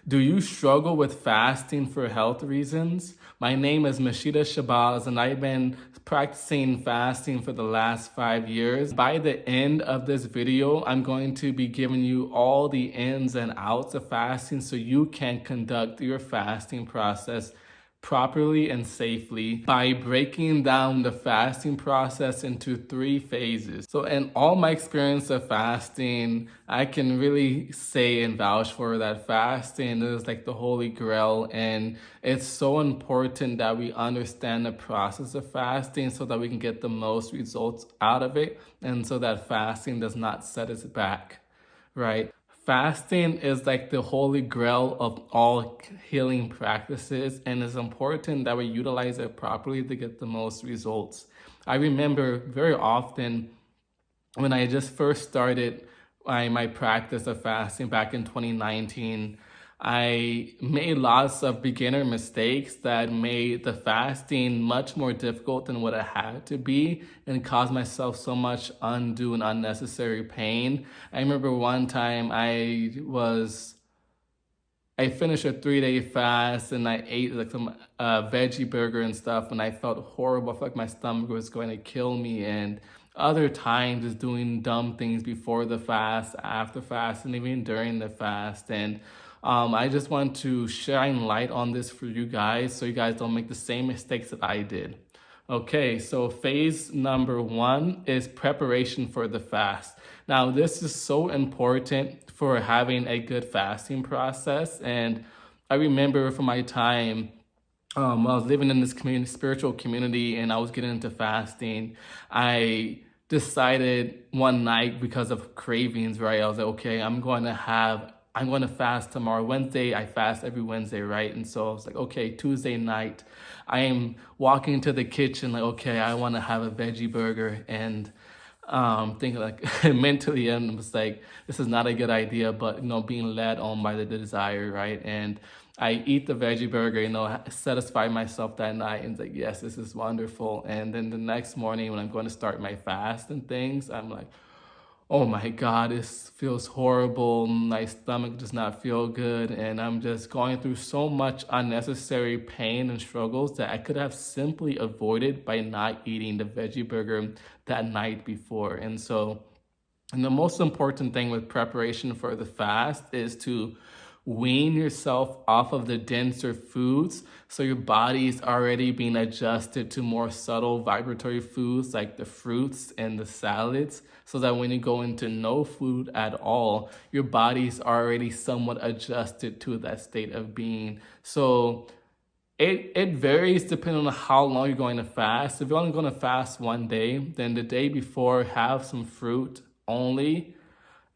Do you struggle with fasting for health reasons? My name is Mashida Shabazz, and I've been practicing fasting for the last 5 years. By the end of this video, I'm going to be giving you all the ins and outs of fasting so you can conduct your fasting process properly and safely by breaking down the fasting process into 3 phases. So in all my experience of fasting, I can really say and vouch for that fasting is like the holy grail, and it's so important that we understand the process of fasting so that we can get the most results out of it and so that fasting does not set us back, right? Fasting is like the holy grail of all healing practices, and it's important that we utilize it properly to get the most results. I remember very often when I just first started my practice of fasting back in 2019, I made lots of beginner mistakes that made the fasting much more difficult than what it had to be and caused myself so much undue and unnecessary pain. I remember one time I finished a 3-day fast and I ate like some veggie burger and stuff, and I felt horrible. I felt like my stomach was going to kill me. And other times is doing dumb things before the fast, after fast, and even during the fast. And I just want to shine light on this for you guys so you guys don't make the same mistakes that I did. Okay, so phase number 1 is preparation for the fast. Now, this is so important for having a good fasting process. And I remember from my time, I was living in this spiritual community, and I was getting into fasting. I decided one night because of cravings, right? I was like, okay, I'm going to fast tomorrow. Wednesday, I fast every Wednesday, right? And so I was like, okay, Tuesday night, I am walking to the kitchen, like, okay, I want to have a veggie burger. And thinking like mentally, and it was like, this is not a good idea, but being led on by the desire, right? And I eat the veggie burger, satisfy myself that night, and it's like, yes, this is wonderful. And then the next morning when I'm going to start my fast and things, I'm like, oh my God, this feels horrible. My stomach does not feel good. And I'm just going through so much unnecessary pain and struggles that I could have simply avoided by not eating the veggie burger that night before. And the most important thing with preparation for the fast is to wean yourself off of the denser foods so your body is already being adjusted to more subtle vibratory foods like the fruits and the salads, so that when you go into no food at all, your body's already somewhat adjusted to that state of being. So it varies depending on how long you're going to fast. If you're only going to fast one day, then the day before have some fruit only.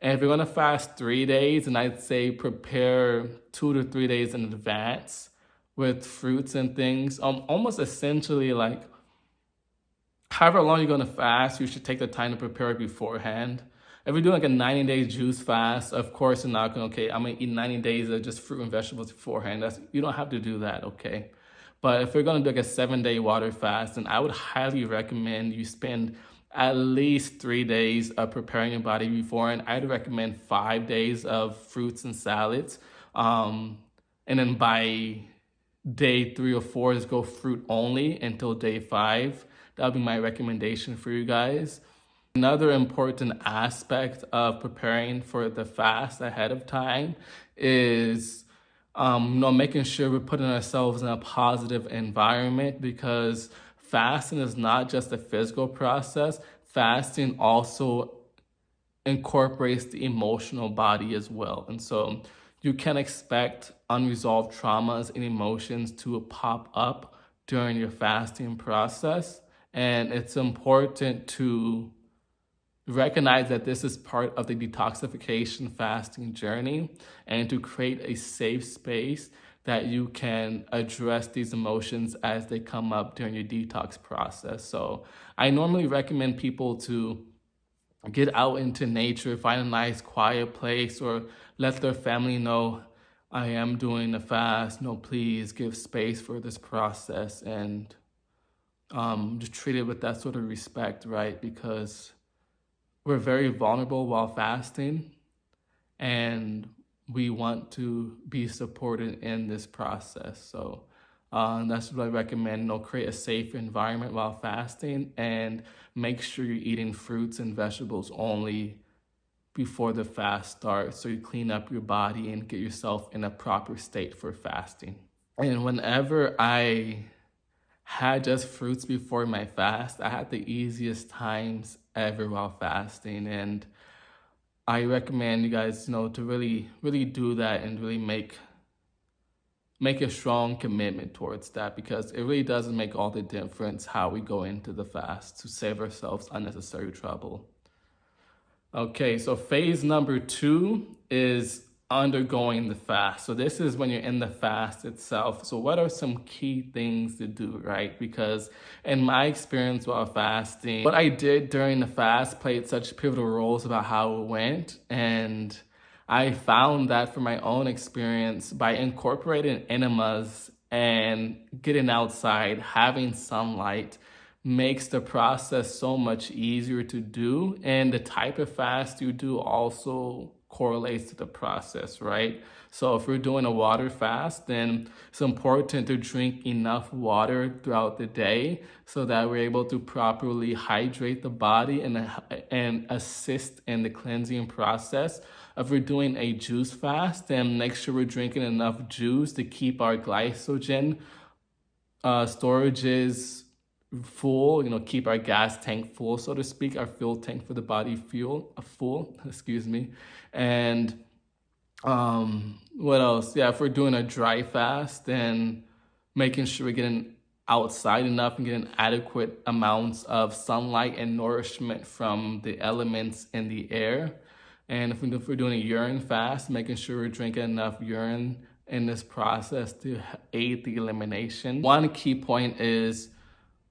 And if you're gonna fast 3 days, and I'd say prepare 2 to 3 days in advance with fruits and things. Almost essentially like however long you're gonna fast, you should take the time to prepare it beforehand. If you're doing like a 90-day juice fast, of course you're not gonna, okay, I'm gonna eat 90 days of just fruit and vegetables beforehand. You don't have to do that, okay? But if you're gonna do like a 7-day water fast, then I would highly recommend you spend at least 3 days of preparing your body before, and I'd recommend 5 days of fruits and salads. And then by day 3 or 4, just go fruit only until day 5. That would be my recommendation for you guys. Another important aspect of preparing for the fast ahead of time is making sure we're putting ourselves in a positive environment, because fasting is not just a physical process. Fasting also incorporates the emotional body as well. And so you can expect unresolved traumas and emotions to pop up during your fasting process. And it's important to recognize that this is part of the detoxification fasting journey, and to create a safe space that you can address these emotions as they come up during your detox process. So I normally recommend people to get out into nature, find a nice quiet place, or let their family know, I am doing a fast. No, please give space for this process, and just treat it with that sort of respect, right? Because we're very vulnerable while fasting, and we want to be supported in this process. So that's what I recommend. Create a safe environment while fasting, and make sure you're eating fruits and vegetables only before the fast starts, so you clean up your body and get yourself in a proper state for fasting. And whenever I had just fruits before my fast, I had the easiest times ever while fasting. And I recommend you guys, to really do that and really make a strong commitment towards that, because it really doesn't make all the difference how we go into the fast to save ourselves unnecessary trouble. Okay, so phase number 2 is undergoing the fast. So this is when you're in the fast itself. So what are some key things to do, right? Because in my experience while fasting, what I did during the fast played such pivotal roles about how it went. And I found that from my own experience, by incorporating enemas and getting outside, having sunlight, makes the process so much easier to do. And the type of fast you do also correlates to the process, right? So if we're doing a water fast, then it's important to drink enough water throughout the day so that we're able to properly hydrate the body and assist in the cleansing process. If we're doing a juice fast, then make sure we're drinking enough juice to keep our glycogen storages full, keep our gas tank full, so to speak, our fuel tank for the body full, excuse me. And what else? Yeah, if we're doing a dry fast, then making sure we're getting outside enough and getting adequate amounts of sunlight and nourishment from the elements in the air. And if we're doing a urine fast, making sure we're drinking enough urine in this process to aid the elimination. One key point is,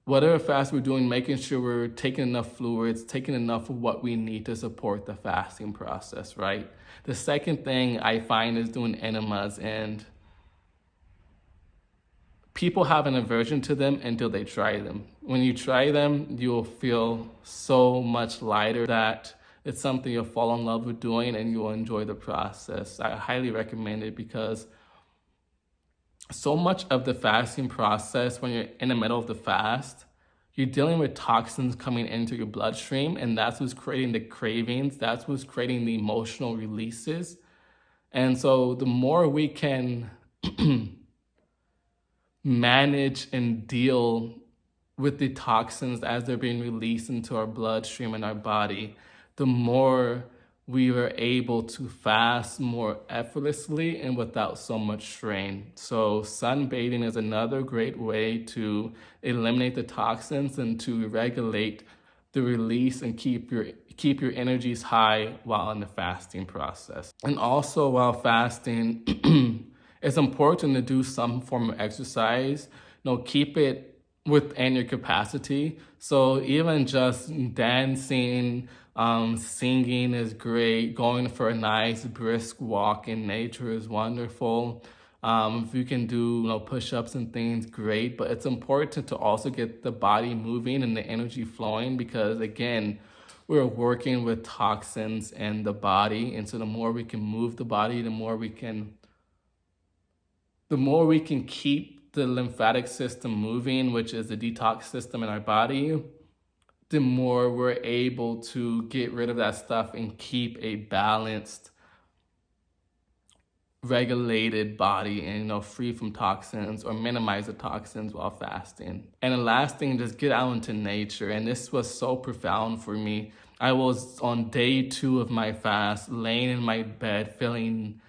whatever fast we're doing, making sure we're taking enough fluids, taking enough of what we need to support the fasting process, right? The second thing I find is doing enemas, and people have an aversion to them until they try them. When you try them, you'll feel so much lighter that it's something you'll fall in love with doing and you'll enjoy the process. I highly recommend it, because so much of the fasting process, when you're in the middle of the fast, you're dealing with toxins coming into your bloodstream, and that's what's creating the cravings. That's what's creating the emotional releases. And so the more we can manage and deal with the toxins as they're being released into our bloodstream and our body, the more we were able to fast more effortlessly and without so much strain. So sunbathing is another great way to eliminate the toxins and to regulate the release and keep your energies high while in the fasting process. And also while fasting, it's important to do some form of exercise. Keep it within your capacity. So even just dancing, singing is great. Going for a nice brisk walk in nature is wonderful. If you can do push-ups and things, great. But it's important to also get the body moving and the energy flowing, because again, we're working with toxins in the body. And so the more we can move the body, the more we can keep the lymphatic system moving, which is the detox system in our body, the more we're able to get rid of that stuff and keep a balanced, regulated body and free from toxins, or minimize the toxins while fasting. And the last thing, just get out into nature. And this was so profound for me. I was on day 2 of my fast, laying in my bed, feeling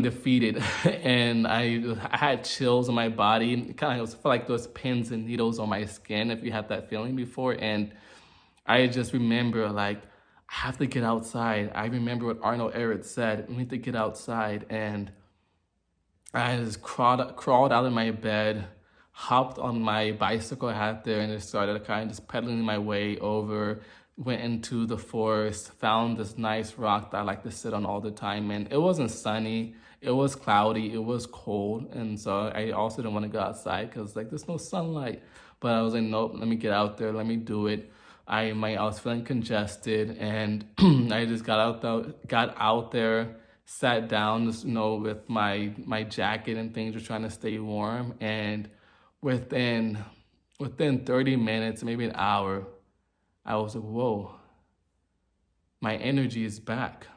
defeated, and I had chills on my body. Kind of felt like those pins and needles on my skin, if you had that feeling before. And I just remember, I have to get outside. I remember what Arnold Ehret said, we need to get outside. And I just crawled out of my bed, hopped on my bicycle I had there, and just started kind of just pedaling my way over. Went into the forest, found this nice rock that I like to sit on all the time. And it wasn't sunny, it was cloudy, it was cold. And so I also didn't want to go outside because there's no sunlight. But I was like, nope, let me get out there, let me do it. I was feeling congested, and I just got out there, sat down, with my jacket and things, just trying to stay warm. And within within 30 minutes, maybe an hour, I was like, whoa, my energy is back.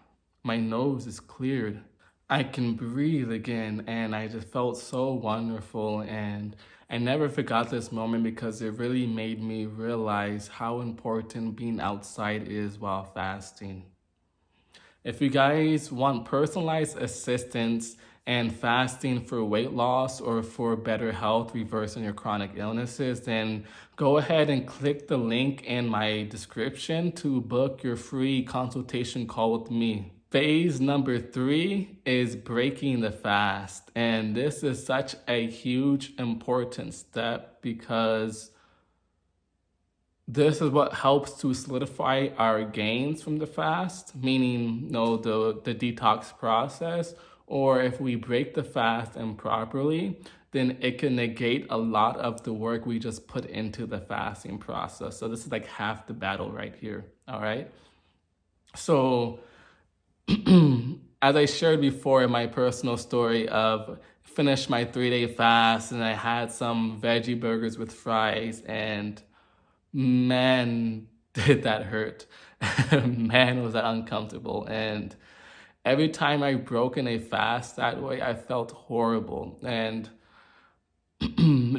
My nose is cleared. I can breathe again. And I just felt so wonderful. And I never forgot this moment because it really made me realize how important being outside is while fasting. If you guys want personalized assistance and fasting for weight loss or for better health, reversing your chronic illnesses, then go ahead and click the link in my description to book your free consultation call with me. Phase number 3 is breaking the fast. And this is such a huge, important step because this is what helps to solidify our gains from the fast, meaning the detox process. Or if we break the fast improperly, then it can negate a lot of the work we just put into the fasting process. So this is like half the battle right here. All right. So as I shared before in my personal story of finished my 3-day fast and I had some veggie burgers with fries, and man, did that hurt. Man, was that uncomfortable. And every time I broke in a fast that way, I felt horrible. And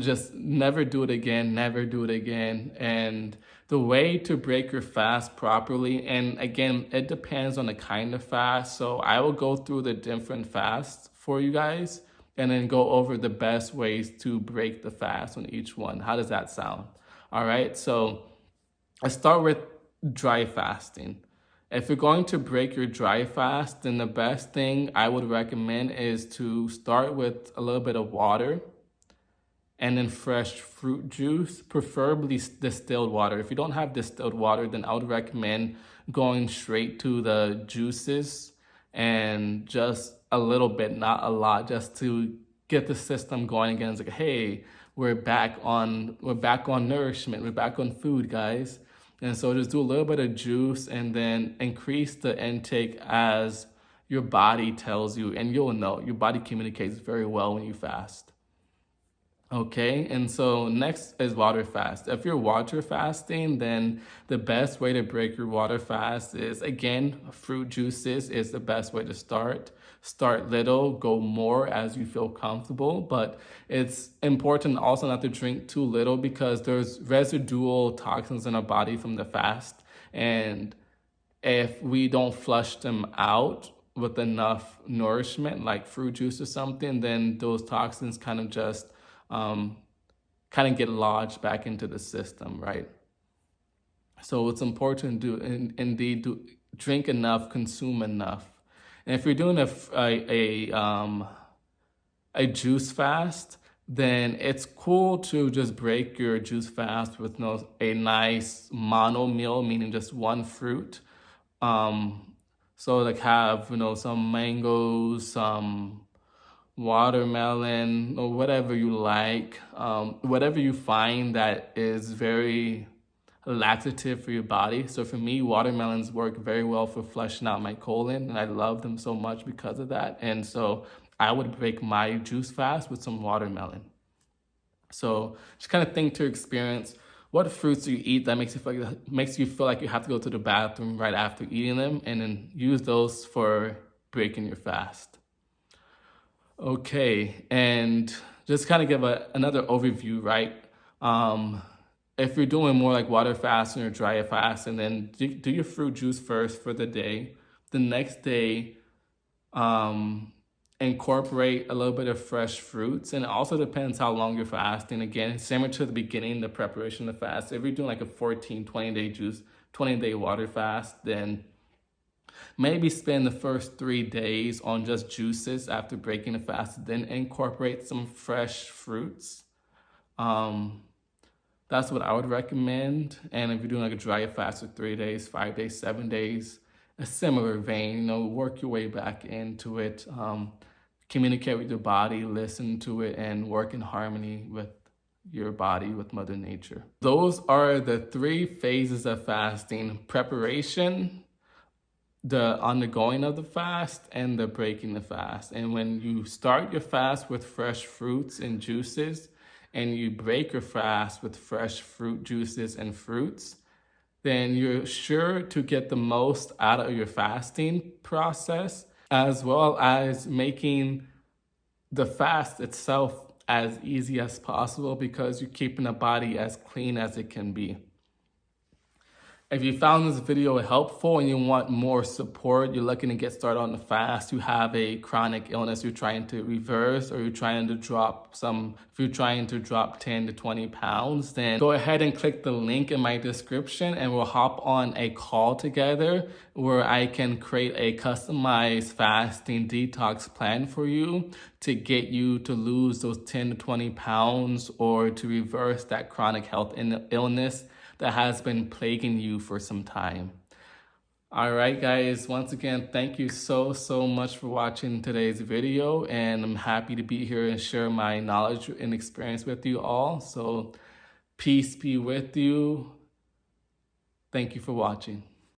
just never do it again, never do it again. And the way to break your fast properly, and again, it depends on the kind of fast. So I will go through the different fasts for you guys and then go over the best ways to break the fast on each one. How does that sound? All right, so I start with dry fasting. If you're going to break your dry fast, then the best thing I would recommend is to start with a little bit of water and then fresh fruit juice, preferably distilled water. If you don't have distilled water, then I would recommend going straight to the juices and just a little bit, not a lot, just to get the system going again. It's like, hey, we're back on nourishment, we're back on food, guys. And so just do a little bit of juice and then increase the intake as your body tells you, and you'll know your body communicates very well when you fast. Okay, and so next is water fast. If you're water fasting, then the best way to break your water fast is, again, fruit juices is the best way to start. Start little, go more as you feel comfortable, but it's important also not to drink too little because there's residual toxins in our body from the fast. And if we don't flush them out with enough nourishment, like fruit juice or something, then those toxins kind of just get lodged back into the system, right? So it's important to indeed drink enough, consume enough. And if you're doing a juice fast, then it's cool to just break your juice fast with a nice mono meal, meaning just one fruit. So like have some mangoes, some watermelon, or whatever you like, whatever you find that is very laxative for your body. So for me, watermelons work very well for flushing out my colon, and I love them so much because of that. And so I would break my juice fast with some watermelon. So just kind of think to experience what fruits do you eat that makes you feel like you have to go to the bathroom right after eating them, and then use those for breaking your fast. Okay, and just kind of give another overview, right? If you're doing more like water fasting or dry fast, and then do your fruit juice first for the day. The next day, incorporate a little bit of fresh fruits, and it also depends how long you're fasting. Again, similar to the beginning, the preparation of the fast. If you're doing like a 20-day water fast, then maybe spend the first 3 days on just juices after breaking the fast, then incorporate some fresh fruits. That's what I would recommend. And if you're doing like a dry fast for 3 days, 5 days, 7 days, a similar vein, work your way back into it. Communicate with your body, listen to it, and work in harmony with your body, with Mother Nature. Those are the 3 phases of fasting: preparation, the undergoing of the fast and the breaking the fast. And when you start your fast with fresh fruits and juices, and you break your fast with fresh fruit juices and fruits, then you're sure to get the most out of your fasting process, as well as making the fast itself as easy as possible, because you're keeping the body as clean as it can be. If you found this video helpful and you want more support, you're looking to get started on the fast, you have a chronic illness you're trying to reverse, or you're trying to drop if you're trying to drop 10 to 20 pounds, then go ahead and click the link in my description and we'll hop on a call together where I can create a customized fasting detox plan for you to get you to lose those 10 to 20 pounds or to reverse that chronic health illness that has been plaguing you for some time. All right, guys, once again, thank you so much for watching today's video, and I'm happy to be here and share my knowledge and experience with you all. So peace be with you. Thank you for watching.